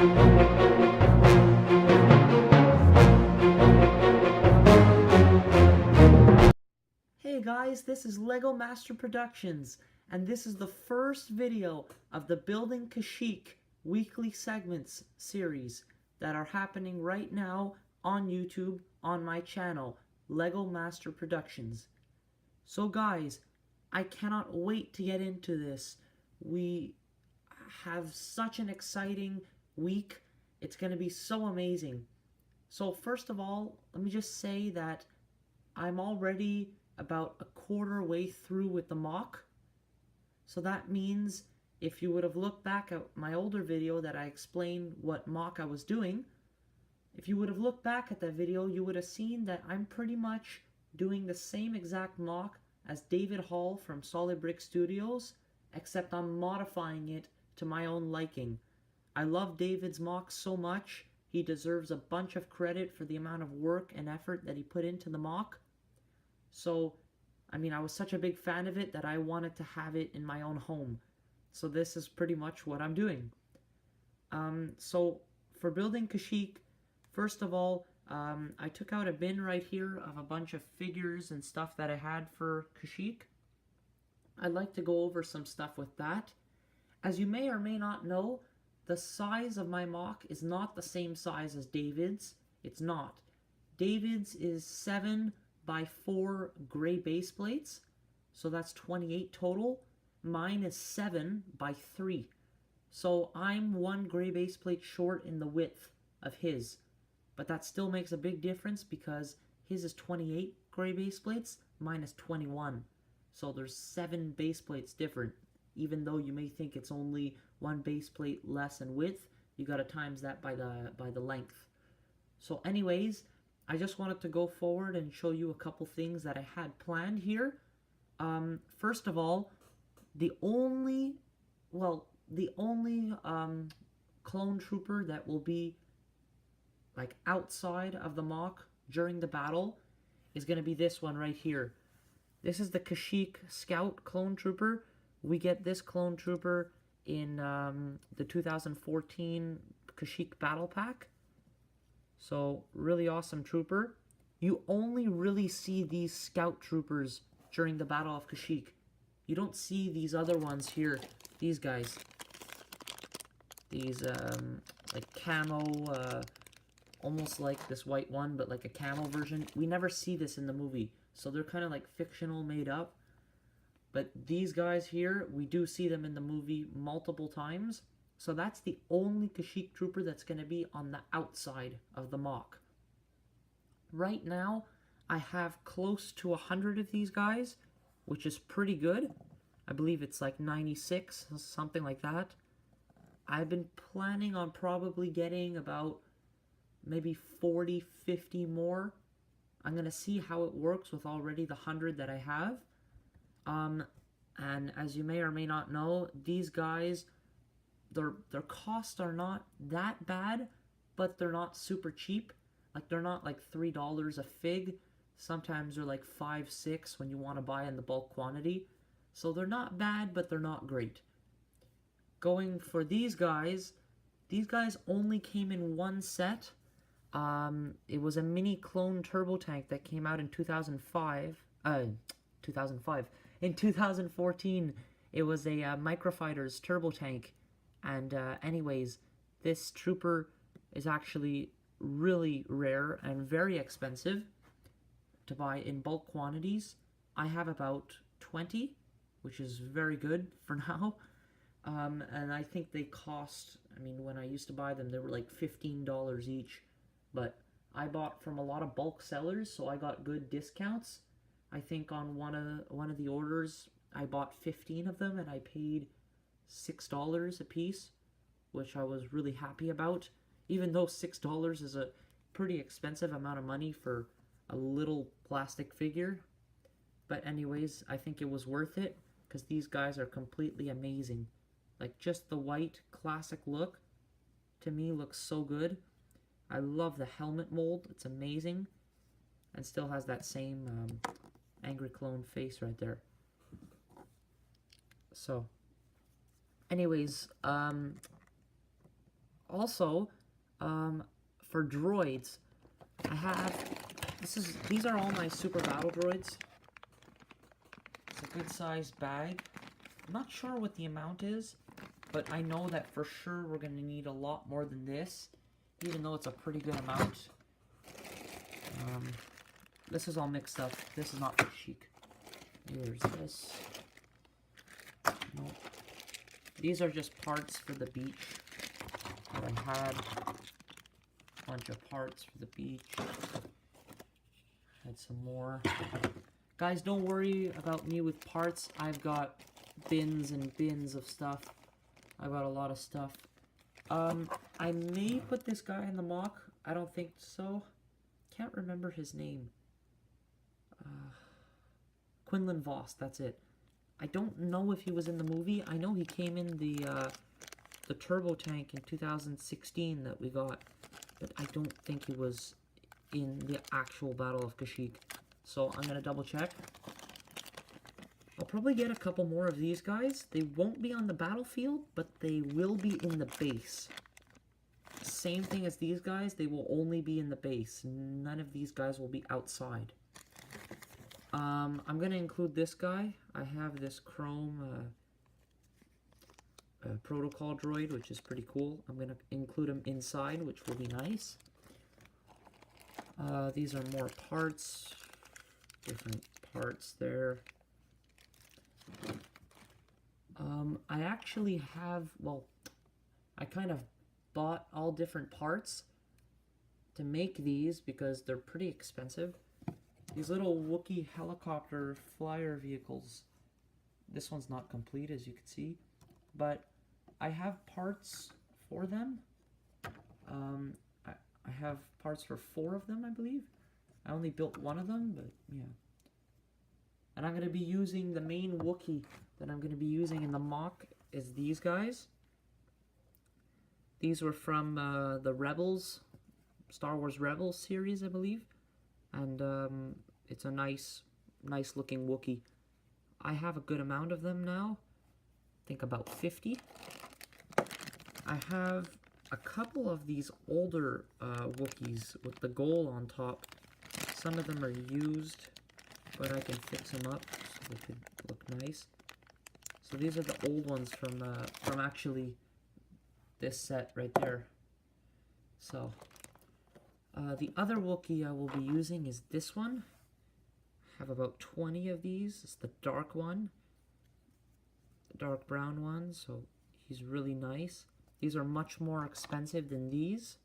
Hey guys, this is LEGO Master Productions, and this is the first video of the Building Kashyyyk Weekly Segments series that are happening right now on YouTube on my channel, LEGO Master Productions. So guys, I cannot wait to get into this. We have such an exciting week. It's going to be so amazing. So first of all, let me just say that I'm already about a quarter way through with the mock. So that means if you would have looked back at my older video that I explained what mock I was doing, if you would have looked back at that video, you would have seen that I'm pretty much doing the same exact mock as David Hall from Solid Brick Studios, except I'm modifying it to my own liking. I love David's mock so much. He deserves a bunch of credit for the amount of work and effort that he put into the mock. So, I mean, I was such a big fan of it that I wanted to have it in my own home. So this is pretty much what I'm doing. So for building Kashyyyk, first of all, I took out a bin right here of a bunch of figures and stuff that I had for Kashyyyk. I'd like to go over some stuff with that. As you may or may not know, the size of my mock is not the same size as David's. It's not. David's is 7 by 4 gray base plates, so that's 28 total. Mine is 7 by 3, so I'm 1 gray base plate short in the width of his, but that still makes a big difference because his is 28 gray base plates, mine is 21, so there's 7 base plates different. Even though you may think it's only 1 base plate less in width, you gotta times that by the length. So anyways, I just wanted to go forward and show you a couple things that I had planned here. First of all, the only clone trooper that will be like outside of the mock during the battle is going to be this one right here. This is the Kashyyyk Scout clone trooper. We get this clone trooper in the 2014 Kashyyyk Battle Pack. So, really awesome trooper. You only really see these scout troopers during the Battle of Kashyyyk. You don't see these other ones here. These guys. These, like camo, almost like this white one, but like a camo version. We never see this in the movie. So they're kind of like fictional, made up. But these guys here, we do see them in the movie multiple times. So that's the only Kashyyyk trooper that's going to be on the outside of the mock. Right now, I have close to 100 of these guys, which is pretty good. I believe it's like 96, something like that. I've been planning on probably getting about maybe 40, 50 more. I'm going to see how it works with already the 100 that I have. And as you may or may not know, these guys, their costs are not that bad, but they're not super cheap. Like, they're not like $3 a fig. Sometimes they're like $5, $6 when you want to buy in the bulk quantity. So they're not bad, but they're not great. Going for these guys only came in one set. It was a mini clone turbo tank that came out in 2005. In 2014, it was a Microfighters turbo tank. And anyways, this trooper is actually really rare and very expensive to buy in bulk quantities. I have about 20, which is very good for now. And I think they cost, I mean, when I used to buy them, they were like $15 each. But I bought from a lot of bulk sellers, so I got good discounts. I think on one of the orders, I bought 15 of them, and I paid $6 a piece, which I was really happy about. Even though $6 is a pretty expensive amount of money for a little plastic figure. But anyways, I think it was worth it, because these guys are completely amazing. Like, just the white classic look, to me, looks so good. I love the helmet mold. It's amazing. And still has that same angry clone face right there. So, anyways, Also, for droids, I have, these are all my super battle droids. It's a good sized bag. I'm not sure what the amount is, but I know that for sure we're going to need a lot more than this, even though it's a pretty good amount. This is all mixed up. This is not Kashyyyk. Here's this. Nope. These are just parts for the beach that I had. A bunch of parts for the beach. Had some more. Guys, don't worry about me with parts. I've got bins and bins of stuff. I've got a lot of stuff. I may put this guy in the mock. I don't think so. Can't remember his name. Quinlan Voss, that's it. I don't know if he was in the movie. I know he came in the turbo tank in 2016 that we got, but I don't think he was in the actual Battle of Kashyyyk. So I'm gonna double check. I'll probably get a couple more of these guys. They won't be on the battlefield, but they will be in the base. Same thing as these guys, they will only be in the base. None of these guys will be outside. I'm gonna include this guy. I have this chrome protocol droid, which is pretty cool. I'm gonna include him inside, which will be nice. These are more parts, different parts there. I actually have, well, I kind of bought all different parts to make these because they're pretty expensive. These little Wookiee helicopter flyer vehicles. This one's not complete, as you can see, but I have parts for them. I have parts for 4 of them, I believe. I only built 1 of them, but yeah. And I'm going to be using the main Wookiee that I'm going to be using in the mock is these guys. These were from the Rebels, Star Wars Rebels series, I believe. And it's a nice looking Wookiee. I have a good amount of them now. I think about 50. I have a couple of these older Wookiees with the gold on top. Some of them are used, but I can fix them up so they could look nice. So these are the old ones from actually this set right there. So the other Wookiee I will be using is this one. I have about 20 of these. It's the dark one, the dark brown one, so he's really nice. These are much more expensive than these.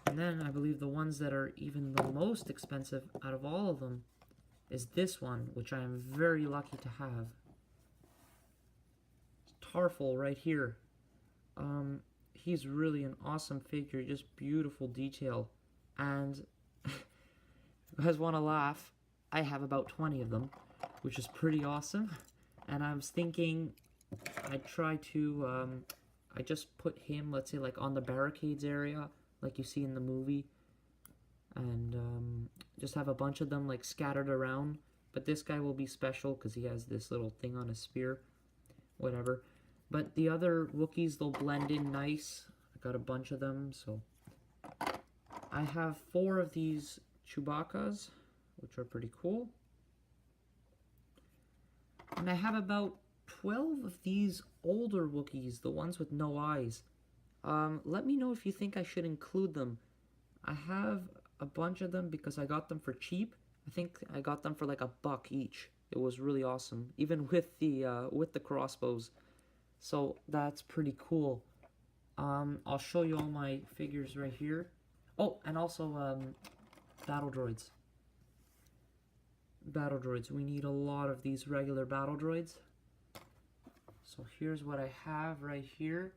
And then I believe the ones that are even the most expensive out of all of them is this one, which I am very lucky to have. Tarful right here. He's really an awesome figure, just beautiful detail. And you guys want to laugh, I have about 20 of them, which is pretty awesome. And I was thinking I'd try to, I just put him, let's say, like on the barricades area, like you see in the movie. And just have a bunch of them like scattered around. But this guy will be special because he has this little thing on his spear. Whatever. But the other Wookiees, they'll blend in nice. I got a bunch of them, so. I have 4 of these Chewbacca's, which are pretty cool. And I have about 12 of these older Wookiees, the ones with no eyes. Let me know if you think I should include them. I have a bunch of them because I got them for cheap. I think I got them for like $1 each. It was really awesome, even with the crossbows. So that's pretty cool. I'll show you all my figures right here. Oh, and also battle droids. Battle droids. We need a lot of these regular battle droids. So here's what I have right here.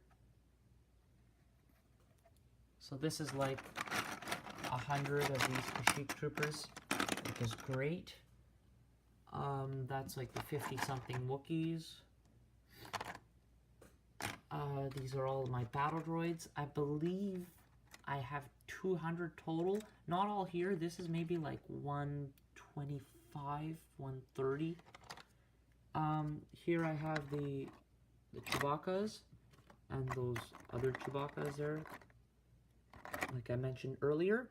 So this is like 100 of these Kashyyyk troopers, which is great. That's like the 50-something Wookiees. These are all my battle droids. I believe I have 200 total. Not all here. This is maybe like 125, 130. Here I have the Chewbacca's and those other Chewbacca's there, like I mentioned earlier.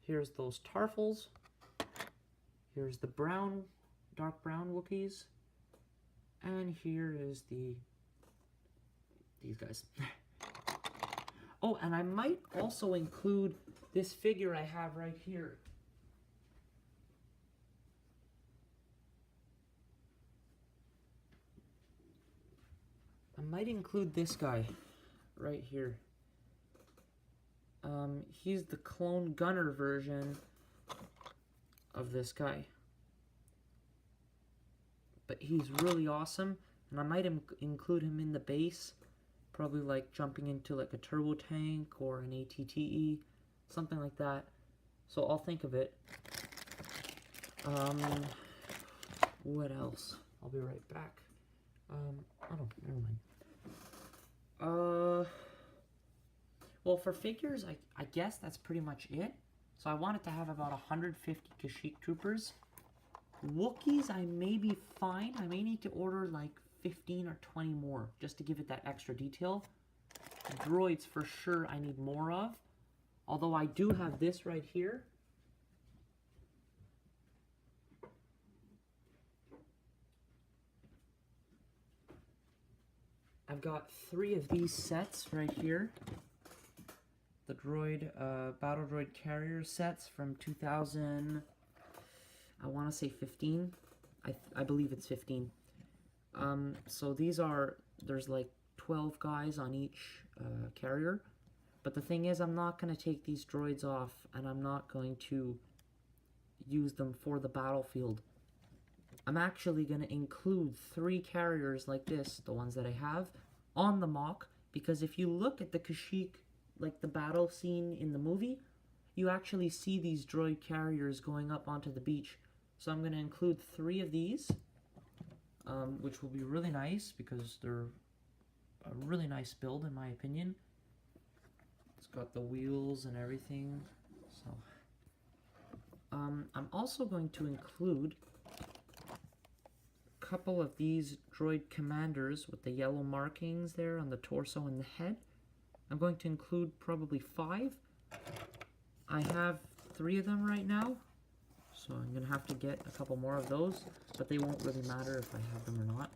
Here's those Tarfles. Here's the brown, dark brown Wookiees. And here is these guys. Oh, and I might also include this figure I have right here. I might include this guy right here. He's the clone gunner version of this guy. But he's really awesome, and I might include him in the base. Probably like jumping into like a turbo tank or an ATTE, something like that. So I'll think of it. What else? I'll be right back. Oh, never mind. Well, for figures, I guess that's pretty much it. So I wanted to have about 150 Kashyyyk troopers. Wookiees, I may be fine. I may need to order like 15 or 20 more just to give it that extra detail. Droids, for sure, I need more of. Although I do have this right here. I've got 3 of these sets right here. The droid, battle droid carrier sets from 2000, I want to say 15. I believe it's 15. So these are, there's like 12 guys on each carrier. But the thing is, I'm not going to take these droids off, and I'm not going to use them for the battlefield. I'm actually going to include 3 carriers like this, the ones that I have, on the mock, because if you look at the Kashyyyk, like the battle scene in the movie, you actually see these droid carriers going up onto the beach. So I'm going to include 3 of these, which will be really nice because they're a really nice build in my opinion. It's got the wheels and everything. So I'm also going to include a couple of these droid commanders with the yellow markings there on the torso and the head. I'm going to include probably 5. I have 3 of them right now, so I'm going to have to get a couple more of those, but they won't really matter if I have them or not.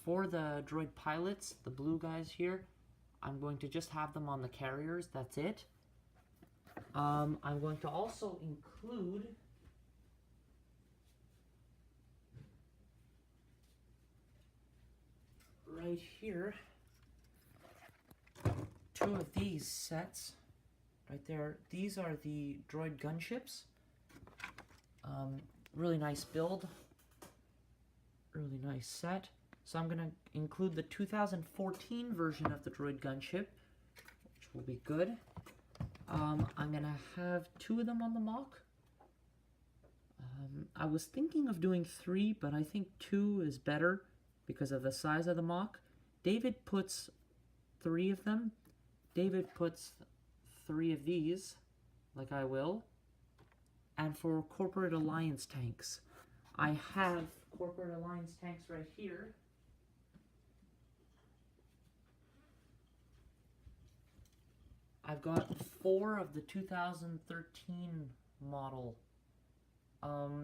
For the droid pilots, the blue guys here, I'm going to just have them on the carriers, that's it. I'm going to also include right here 2 of these sets right there. These are the droid gunships. Really nice build, really nice set. So I'm going to include the 2014 version of the droid gunship, which will be good. I'm going to have 2 of them on the mock. I was thinking of doing 3, but I think 2 is better because of the size of the mock. David puts 3 of them. David puts 3 of these, like I will. And for Corporate Alliance tanks, I have Corporate Alliance tanks right here. I've got 4 of the 2013 model.